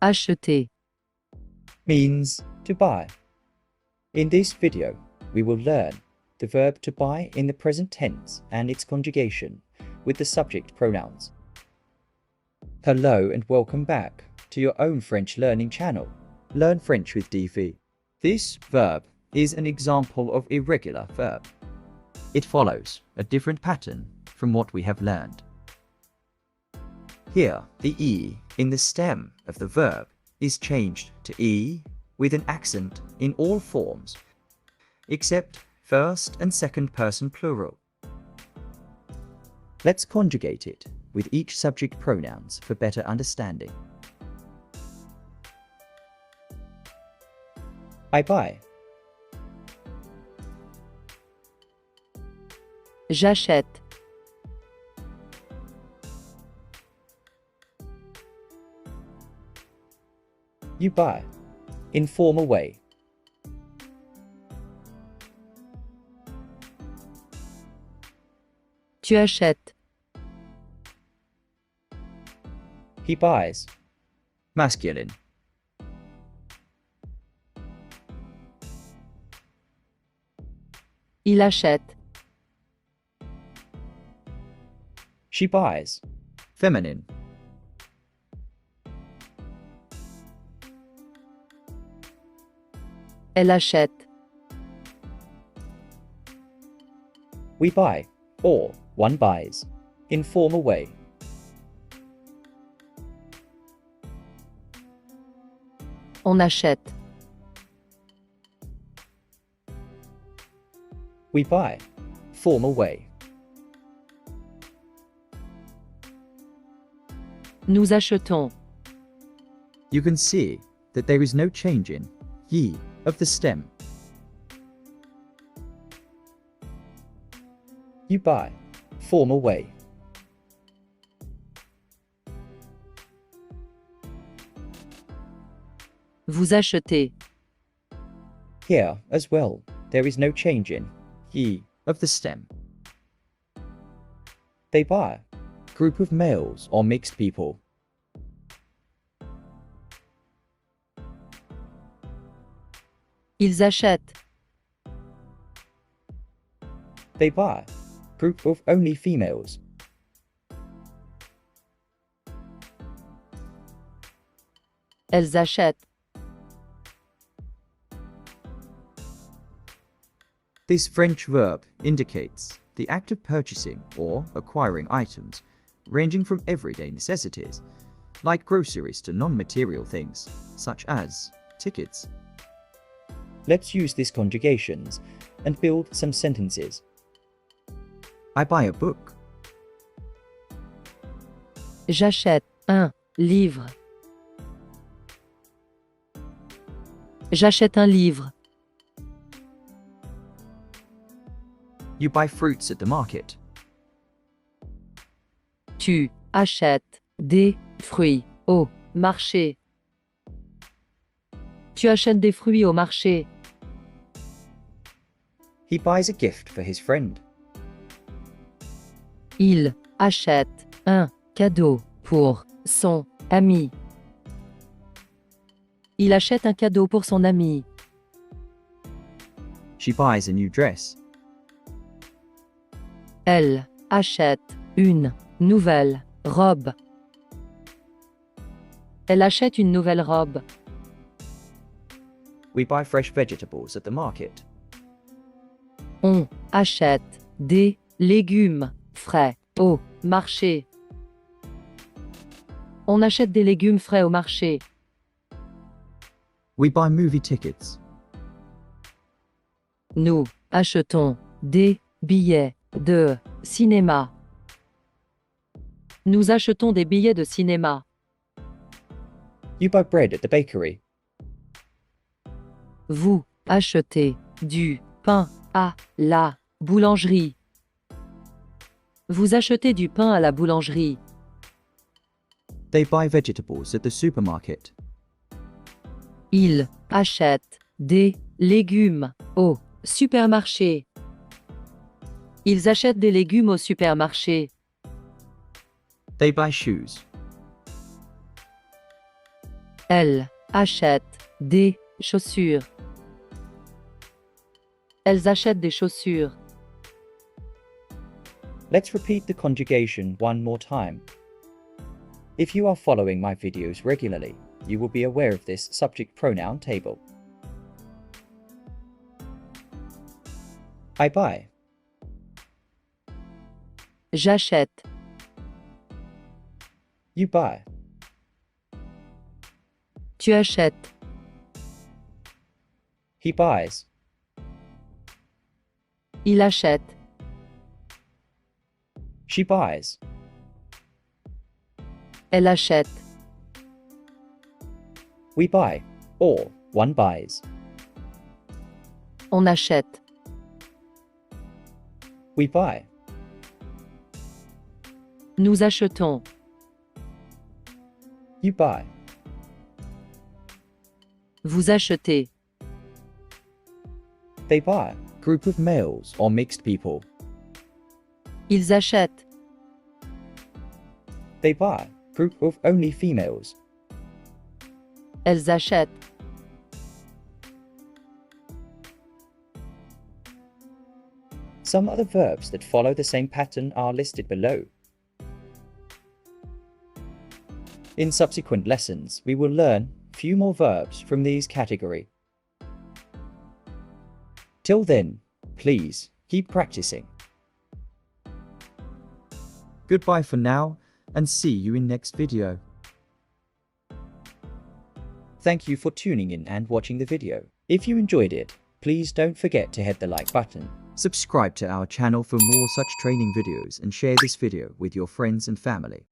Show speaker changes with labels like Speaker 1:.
Speaker 1: Acheter.
Speaker 2: Means to buy. In this video, we will learn the verb to buy in the present tense and its conjugation with the subject pronouns. Hello and welcome back to your own French learning channel, Learn French with Di.Vi. This verb is an example of irregular verb. It follows a different pattern from what we have learned. Here, the E in the stem of the verb is changed to E with an accent in all forms, except first and second person plural. Let's conjugate it with each subject pronouns for better understanding. I buy.
Speaker 1: J'achète.
Speaker 2: You buy. Informal way.
Speaker 1: Tu achètes.
Speaker 2: He buys. Masculine.
Speaker 1: Il achète.
Speaker 2: She buys. Feminine.
Speaker 1: Elle achète.
Speaker 2: We buy, or one buys. Informal way.
Speaker 1: On achète.
Speaker 2: We buy. Formal way.
Speaker 1: Nous achetons.
Speaker 2: You can see that there is no change in ye of the stem. You buy. Formal way.
Speaker 1: Vous achetez.
Speaker 2: Here, as well, there is no change in ye of the stem. They buy. Group of males or mixed people.
Speaker 1: Ils achètent.
Speaker 2: They buy. Group of only females.
Speaker 1: Elles achètent.
Speaker 2: This French verb indicates the act of purchasing or acquiring items, ranging from everyday necessities, like groceries, to non-material things, such as tickets. Let's use these conjugations and build some sentences. I buy a book.
Speaker 1: J'achète un livre. J'achète un livre.
Speaker 2: You buy fruits at the market.
Speaker 1: Tu achètes des fruits au marché. Tu achètes des fruits au marché.
Speaker 2: He buys a gift for his friend.
Speaker 1: Il achète un cadeau pour son ami. Il achète un cadeau pour son ami.
Speaker 2: She buys a new dress.
Speaker 1: Elle achète une nouvelle robe. Elle achète une nouvelle robe.
Speaker 2: We buy fresh vegetables at the market.
Speaker 1: On achète des légumes frais au marché. On achète des légumes frais au marché.
Speaker 2: We buy movie tickets.
Speaker 1: Nous achetons des billets de cinéma. Nous achetons des billets de cinéma.
Speaker 2: You buy bread at the bakery.
Speaker 1: Vous achetez du pain à la boulangerie. Vous achetez du pain à la boulangerie.
Speaker 2: They buy vegetables at the supermarket.
Speaker 1: Ils achètent des légumes au supermarché. Ils achètent des légumes au supermarché.
Speaker 2: They buy shoes.
Speaker 1: Elle achète des chaussures. Elles achètent des chaussures.
Speaker 2: Let's repeat the conjugation one more time. If you are following my videos regularly, you will be aware of this subject pronoun table. I buy.
Speaker 1: J'achète.
Speaker 2: You buy.
Speaker 1: Tu achètes.
Speaker 2: He buys.
Speaker 1: Il achète.
Speaker 2: She buys.
Speaker 1: Elle achète.
Speaker 2: We buy. Or one buys.
Speaker 1: On achète.
Speaker 2: We buy.
Speaker 1: Nous achetons.
Speaker 2: You buy.
Speaker 1: Vous achetez.
Speaker 2: They buy. Group of males or mixed people.
Speaker 1: Ils achètent.
Speaker 2: They buy. Group of only females.
Speaker 1: Elles achètent.
Speaker 2: Some other verbs that follow the same pattern are listed below. In subsequent lessons, we will learn few more verbs from these category. Till then, please keep practicing. Goodbye for now, and see you in next video. Thank you for tuning in and watching the video. If you enjoyed it, please don't forget to hit the like button. Subscribe to our channel for more such training videos and share this video with your friends and family.